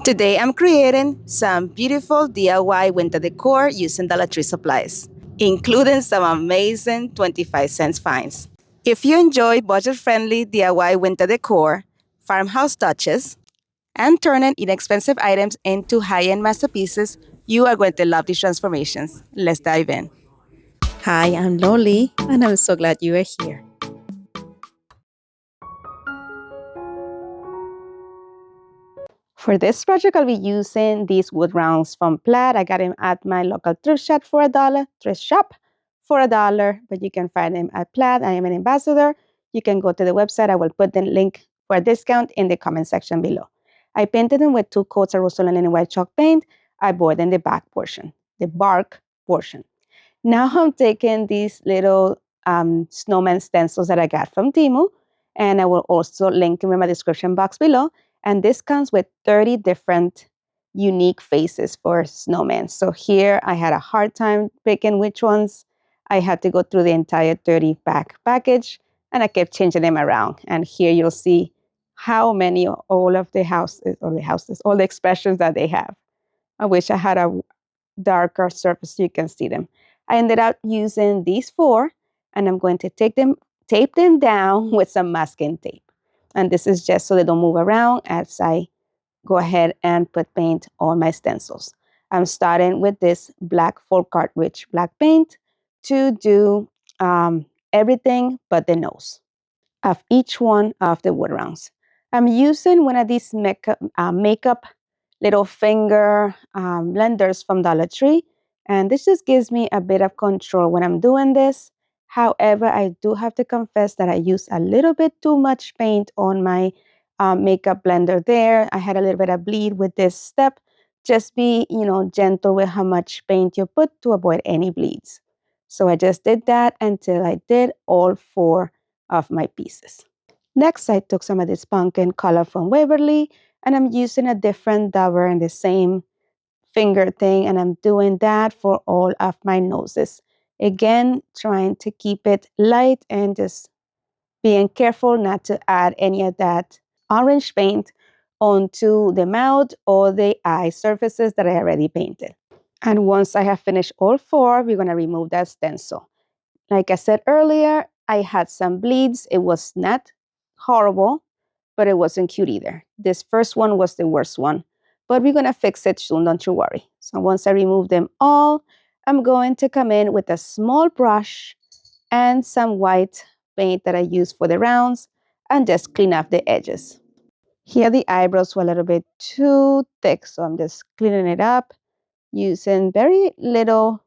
Today I'm creating some beautiful DIY winter decor using Dollar Tree supplies, including some amazing 25-cent finds. If you enjoy budget-friendly DIY winter decor, farmhouse touches, and turning inexpensive items into high-end masterpieces, you are going to love these transformations. Let's dive in. Hi, I'm Loli, and I'm so glad you are here. For this project, I'll be using these wood rounds from Plaid. I got them at my local thrift shop for $1, but you can find them at Plaid. I am an ambassador. You can go to the website. I will put the link for a discount in the comment section below. I painted them with 2 coats of rust-oleum and white chalk paint. I bored in the back portion, the bark portion. Now I'm taking these little snowman stencils that I got from Temu, and I will also link them in my description box below. And this comes with 30 different unique faces for snowmen. So here I had a hard time picking which ones. I had to go through the entire 30 pack package, and I kept changing them around. And here you'll see how many, all of the houses, all the expressions that they have. I wish I had a darker surface so you can see them. I ended up using these 4, and I'm going to tape them down with some masking tape. And this is just so they don't move around as I go ahead and put paint on my stencils. I'm starting with this black full cartridge black paint to do everything but the nose of each one of the wood rounds. I'm using one of these makeup little finger blenders from Dollar Tree, and this just gives me a bit of control when I'm doing this. However, I do have to confess that I use a little bit too much paint on my makeup blender there. I had a little bit of bleed with this step. Just be, gentle with how much paint you put to avoid any bleeds. So I just did that until I did all 4 of my pieces. Next, I took some of this pumpkin color from Waverly, and I'm using a different dauber and the same finger thing, and I'm doing that for all of my noses. Again, trying to keep it light and just being careful not to add any of that orange paint onto the mouth or the eye surfaces that I already painted. And once I have finished all 4, we're going to remove that stencil. Like I said earlier, I had some bleeds. It was not horrible, but it wasn't cute either. This first one was the worst one, but we're going to fix it soon, don't you worry. So once I remove them all, I'm going to come in with a small brush and some white paint that I use for the rounds and just clean up the edges. Here the eyebrows were a little bit too thick, so I'm just cleaning it up using very little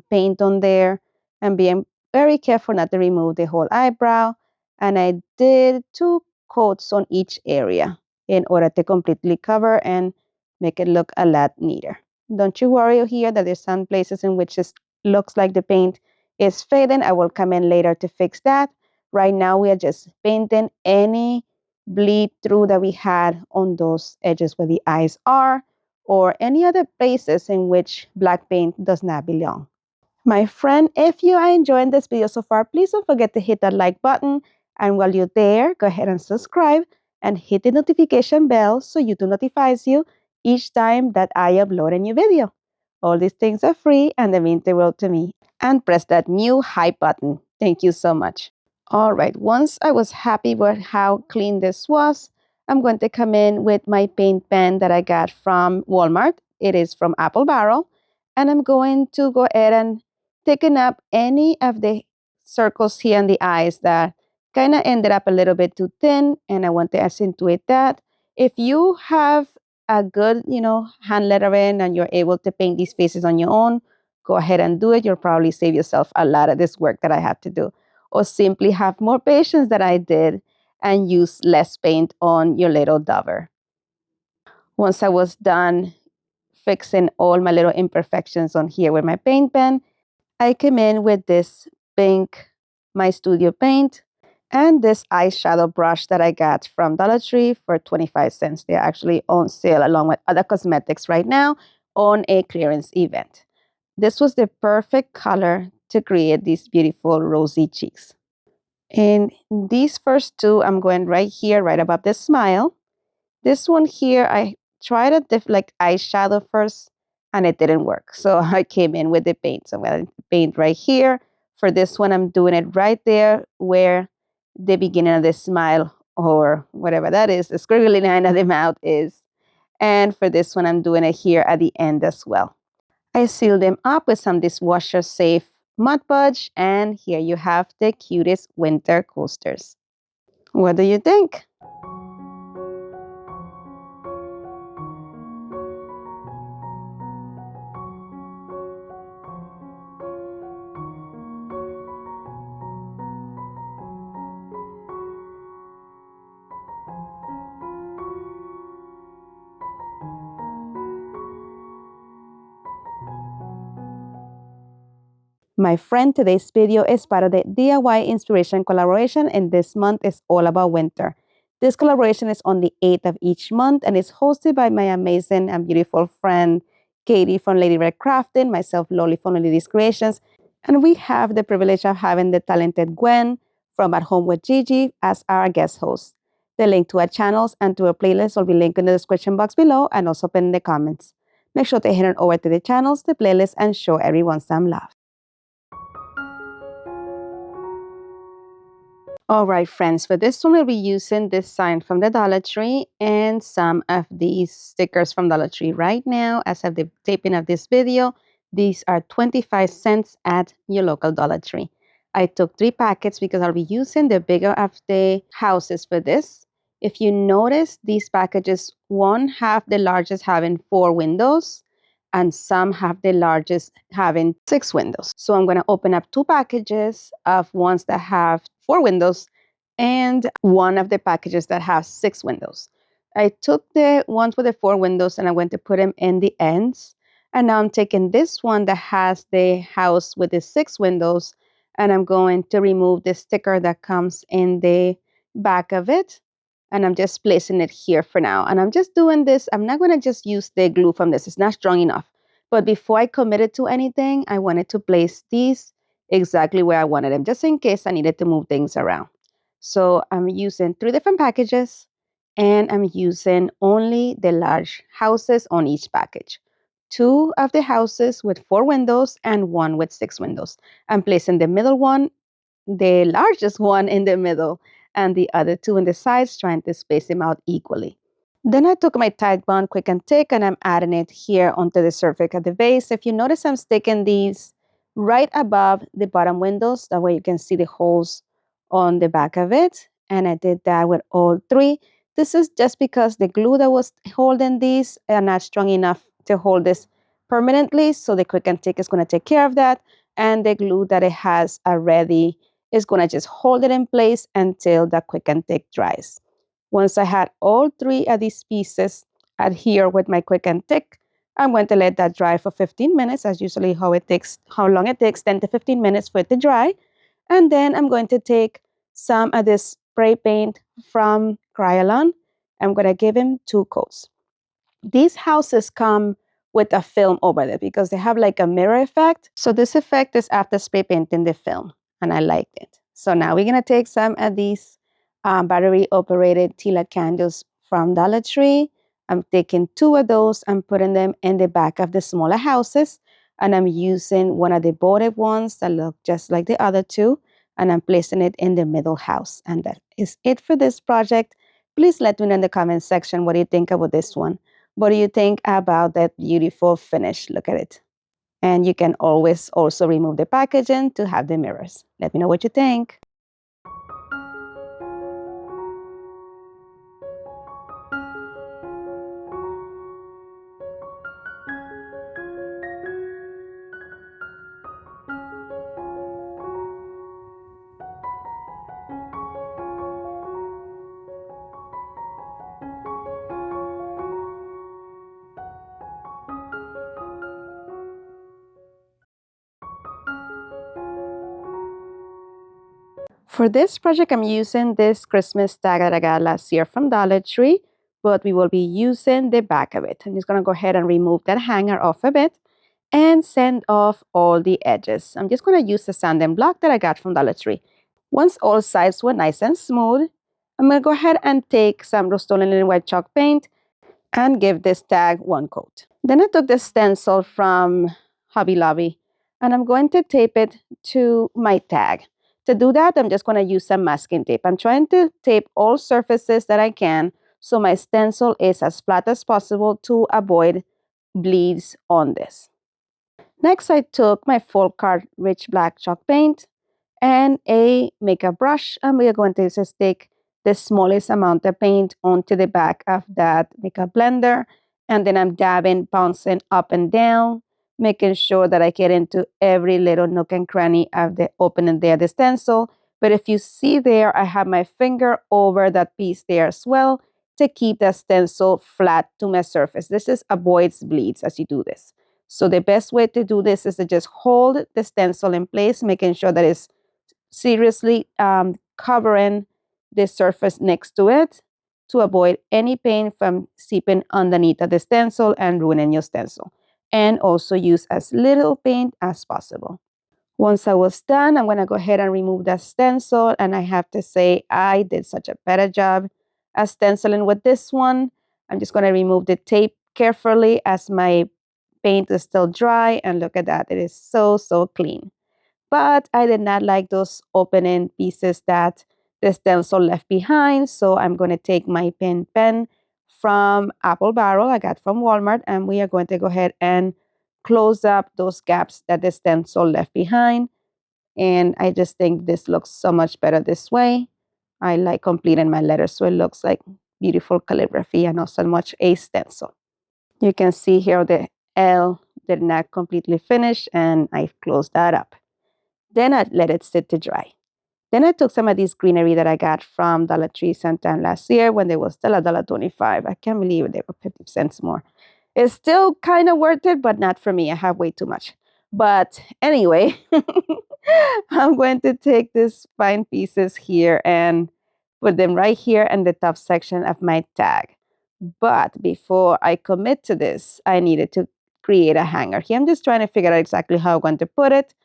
paint on there and being very careful not to remove the whole eyebrow. And I did 2 coats on each area in order to completely cover and make it look a lot neater. Don't you worry here that there's some places in which it looks like the paint is fading. I will come in later to fix that. Right now we are just painting any bleed through that we had on those edges where the eyes are, or any other places in which black paint does not belong. My friend, if you are enjoying this video so far, please don't forget to hit that like button. And while you're there, go ahead and subscribe and hit the notification bell so YouTube notifies you each time that I upload a new video. All these things are free and they mean the world to me. And press that new hype button. Thank you so much. All right, once I was happy with how clean this was, I'm going to come in with my paint pen that I got from Walmart. It is from Apple Barrel. And I'm going to go ahead and thicken up any of the circles here in the eyes that kind of ended up a little bit too thin, and I want to accentuate that. If you have a good, hand lettering and you're able to paint these faces on your own, go ahead and do it. You'll probably save yourself a lot of this work that I have to do. Or simply have more patience than I did and use less paint on your little dauber. Once I was done fixing all my little imperfections on here with my paint pen, I came in with this pink My Studio paint and this eyeshadow brush that I got from Dollar Tree for 25 cents. They're actually on sale along with other cosmetics right now on a clearance event. This was the perfect color to create these beautiful rosy cheeks. In these first 2, I'm going right here, right above the smile. This one here, I tried a like eyeshadow first and it didn't work. So I came in with the paint. So I'm going to paint right here. For this one, I'm doing it right there where the beginning of the smile or whatever that is, the squiggly line of the mouth is. And for this one, I'm doing it here at the end as well. I sealed them up with some dishwasher safe Mod Podge, and here you have the cutest winter coasters. What do you think? My friend, today's video is part of the DIY Inspiration Collaboration, and this month is all about winter. This collaboration is on the 8th of each month and is hosted by my amazing and beautiful friend, Katie from Lady Red Crafting, myself, Lolly from Lolly's Creations, and we have the privilege of having the talented Gwen from At Home with Gigi as our guest host. The link to our channels and to our playlist will be linked in the description box below and also pinned in the comments. Make sure to head on over to the channels, the playlist, and show everyone some love. All right, friends, for this one, we'll be using this sign from the Dollar Tree and some of these stickers from Dollar Tree right now. As of the taping of this video, these are 25 cents at your local Dollar Tree. I took 3 packets because I'll be using the bigger of the houses for this. If you notice, these packages, one have the largest having 4 windows, and some have the largest having 6 windows. So I'm going to open up 2 packages of ones that have 4 windows and one of the packages that have 6 windows. I took the ones with the 4 windows and I went to put them in the ends. And now I'm taking this one that has the house with the 6 windows, and I'm going to remove the sticker that comes in the back of it. And I'm just placing it here for now. And I'm just doing this. I'm not going to just use the glue from this. It's not strong enough. But before I committed to anything, I wanted to place these exactly where I wanted them, just in case I needed to move things around. So I'm using 3 different packages, and I'm using only the large houses on each package. 2 of the houses with 4 windows and 1 with 6 windows. I'm placing the middle one, the largest one in the middle, and the other 2 on the sides, trying to space them out equally. Then I took my Tide Bond Quick and Take and I'm adding it here onto the surface at the base. If you notice, I'm sticking these right above the bottom windows. That way you can see the holes on the back of it. And I did that with all 3. This is just because the glue that was holding these are not strong enough to hold this permanently. So the Quick and Take is going to take care of that. And the glue that it has already is going to just hold it in place until the Quick and Take dries. Once I had all 3 of these pieces adhere with my Quick and Take, I'm going to let that dry for 15 minutes. That's usually how long it takes, 10 to 15 minutes for it to dry. And then I'm going to take some of this spray paint from Kryolan. I'm going to give him 2 coats. These houses come with a film over there because they have like a mirror effect. So this effect is after spray painting the film, and I liked it. So now we're going to take some of these battery-operated Tila candles from Dollar Tree. I'm taking 2 of those and putting them in the back of the smaller houses. And I'm using one of the boarded ones that look just like the other 2. And I'm placing it in the middle house. And that is it for this project. Please let me know in the comment section what do you think about this one. What do you think about that beautiful finish? Look at it. And you can always also remove the packaging to have the mirrors. Let me know what you think. For this project, I'm using this Christmas tag that I got last year from Dollar Tree, but we will be using the back of it. I'm just going to go ahead and remove that hanger off of it and sand off all the edges. I'm just going to use the sanding block that I got from Dollar Tree. Once all sides were nice and smooth, I'm going to go ahead and take some Rust-Oleum White Chalk paint and give this tag one coat. Then I took the stencil from Hobby Lobby and I'm going to tape it to my tag. To do that, I'm just going to use some masking tape. I'm trying to tape all surfaces that I can so my stencil is as flat as possible to avoid bleeds on this. Next, I took my full card rich black chalk paint and a makeup brush, and we are going to just take the smallest amount of paint onto the back of that makeup blender, and then I'm dabbing, bouncing up and down, making sure that I get into every little nook and cranny of the opening there, the stencil. But if you see there, I have my finger over that piece there as well to keep the stencil flat to my surface. This is avoids bleeds as you do this. So the best way to do this is to just hold the stencil in place, making sure that it's seriously covering the surface next to it to avoid any paint from seeping underneath of the stencil and ruining your stencil. And also use as little paint as possible. Once I was done, I'm going to go ahead and remove that stencil. And I have to say, I did such a better job at stenciling with this one. I'm just going to remove the tape carefully as my paint is still dry. And look at that. It is so, so clean. But I did not like those opening pieces that the stencil left behind. So I'm going to take my pen from Apple Barrel I got from Walmart, and we are going to go ahead and close up those gaps that the stencil left behind. And I just think this looks so much better this way. I like completing my letters so it looks like beautiful calligraphy and not so much a stencil. You can see here the L did not completely finish, and I've closed that up. Then I let it sit to dry. Then I took some of these greenery that I got from Dollar Tree sometime last year when they were still $1.25. I can't believe they were 50 cents more. It's still kind of worth it, but not for me. I have way too much. But anyway, I'm going to take these fine pieces here and put them right here in the top section of my tag. But before I commit to this, I needed to create a hanger here. I'm just trying to figure out exactly how I'm going to put it.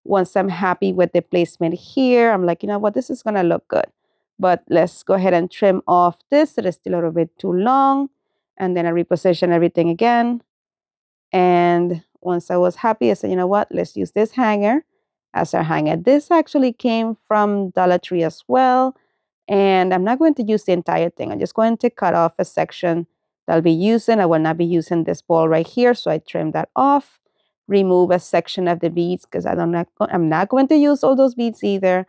Once I'm happy with the placement here, I'm like, you know what, this is going to look good. But let's go ahead and trim off this. It is still a little bit too long. And then I reposition everything again. And once I was happy, I said, you know what, let's use this hanger as our hanger. This actually came from Dollar Tree as well. And I'm not going to use the entire thing. I'm just going to cut off a section that I'll be using. I will not be using this ball right here. So I trim that off. Remove a section of the beads because I'm not going to use all those beads either.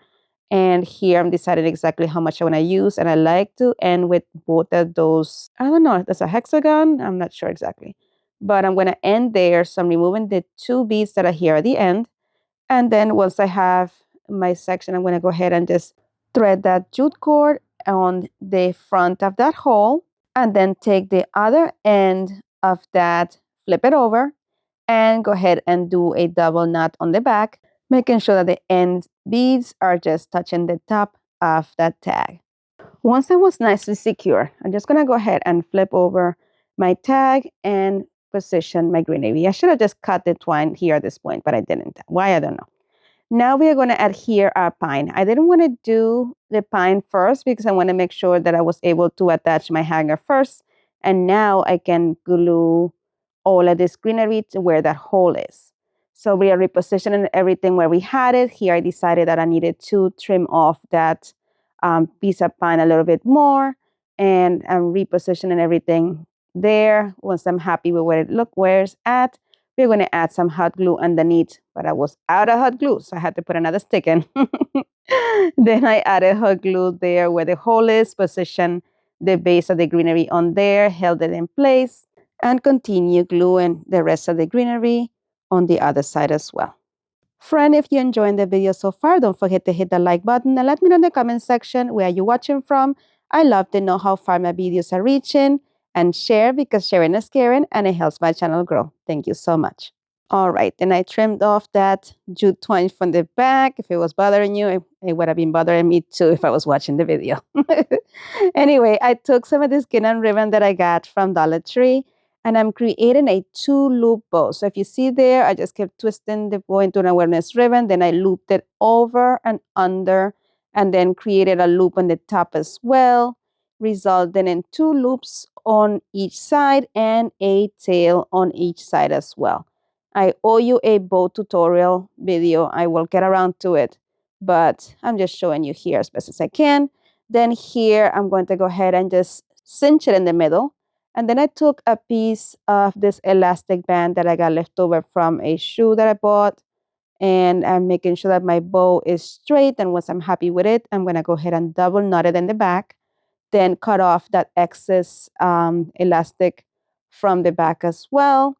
And here I'm deciding exactly how much I want to use. And I like to end with both of those. I don't know if that's a hexagon. I'm not sure exactly. But I'm going to end there. So I'm removing the two beads that are here at the end. And then once I have my section, I'm going to go ahead and just thread that jute cord on the front of that hole. And then take the other end of that, flip it over, and go ahead and do a double knot on the back, making sure that the end beads are just touching the top of that tag. Once that was nicely secure, I'm just going to go ahead and flip over my tag and position my greenery. I should have just cut the twine here at this point, but I didn't. Why? I don't know. Now we are going to adhere our pine. I didn't want to do the pine first because I want to make sure that I was able to attach my hanger first. And now I can glue all of this greenery to where that hole is. So we are repositioning everything where we had it. Here I decided that I needed to trim off that piece of pine a little bit more. And I'm repositioning everything there. Once I'm happy with where it's at, we're going to add some hot glue underneath, but I was out of hot glue, so I had to put another stick in. Then I added hot glue there where the hole is, position the base of the greenery on there, held it in place, and continue gluing the rest of the greenery on the other side as well. Friend, if you're enjoying the video so far, don't forget to hit the like button and let me know in the comment section where you're watching from. I love to know how far my videos are reaching. And share because sharing is caring and it helps my channel grow. Thank you so much. All right, then I trimmed off that jute twine from the back. If it was bothering you, it would have been bothering me too if I was watching the video. Anyway, I took some of this gingham ribbon that I got from Dollar Tree and I'm creating a 2-loop bow. So if you see there, I just kept twisting the bow into an awareness ribbon. Then I looped it over and under and then created a loop on the top as well, resulting in 2 loops on each side and a tail on each side as well. I owe you a bow tutorial video. I will get around to it, but I'm just showing you here as best as I can. Then here, I'm going to go ahead and just cinch it in the middle. And then I took a piece of this elastic band that I got left over from a shoe that I bought. And I'm making sure that my bow is straight. And once I'm happy with it, I'm going to go ahead and double knot it in the back. Then cut off that excess elastic from the back as well.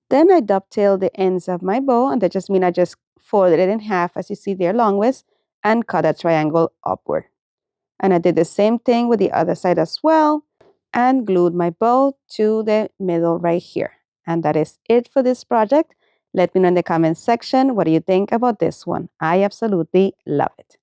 Then I dovetail the ends of my bow, and that just means I just folded it in half, as you see there long ways, and cut a triangle upward. And I did the same thing with the other side as well, and glued my bow to the middle right here. And that is it for this project. Let me know in the comments section, what do you think about this one? I absolutely love it.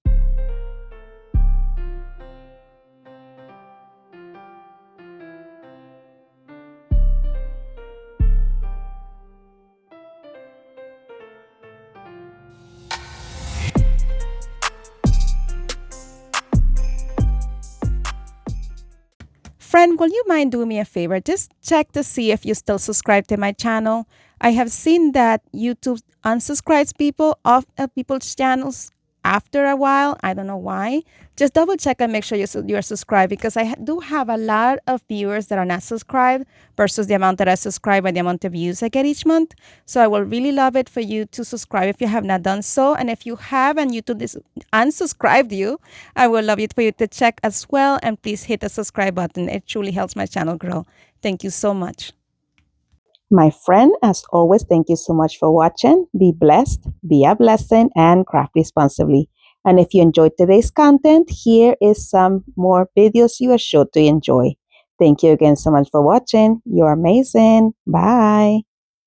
Friend, will you mind doing me a favor? Just check to see if you still subscribe to my channel. I have seen that YouTube unsubscribes people off of people's channels after a while. I don't know why. Just double check and make sure you're subscribed, because I do have a lot of viewers that are not subscribed versus the amount that I subscribe and the amount of views I get each month. So I will really love it for you to subscribe if you have not done so. And if you have and YouTube unsubscribed you, I would love it for you to check as well. And please hit the subscribe button. It truly helps my channel grow. Thank you so much. My friend, as always, thank you so much for watching. Be blessed, be a blessing, and craft responsibly. And if you enjoyed today's content, here is some more videos you are sure to enjoy. Thank you again so much for watching. You're amazing. Bye.